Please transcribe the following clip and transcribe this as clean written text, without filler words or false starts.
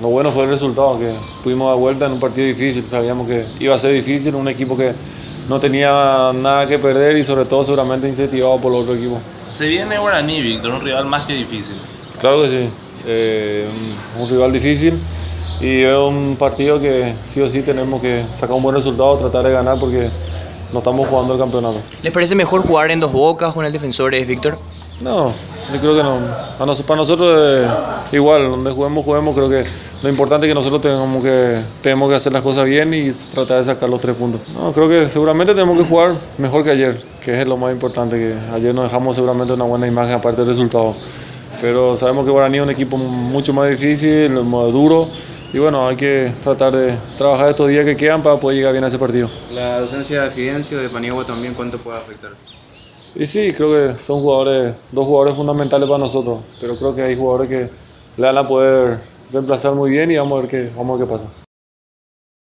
lo bueno fue el resultado, que pudimos dar vuelta en un partido difícil. Sabíamos que iba a ser difícil, un equipo que no tenía nada que perder y sobre todo seguramente incentivado por el otro equipo. Se viene Guaraní, Víctor, un rival más que difícil. Claro que sí, un rival difícil y es un partido que sí o sí tenemos que sacar un buen resultado, tratar de ganar porque no estamos jugando el campeonato. ¿Les parece mejor jugar en Dos Bocas o en el Defensores, Víctor? No, yo creo que no. Para nosotros igual, donde juguemos, creo que lo importante es que nosotros tenemos que hacer las cosas bien y tratar de sacar los 3 puntos. No, creo que seguramente tenemos que jugar mejor que ayer, que es lo más importante, que ayer nos dejamos seguramente una buena imagen aparte del resultado. Pero sabemos que Guaraní es un equipo mucho más difícil, más duro, y bueno, hay que tratar de trabajar estos días que quedan para poder llegar bien a ese partido. La ausencia de Fidencio, de Paniagua también, ¿cuánto puede afectar? Y sí, creo que son dos jugadores fundamentales para nosotros, pero creo que hay jugadores que le van a poder reemplazar muy bien y vamos a ver qué pasa.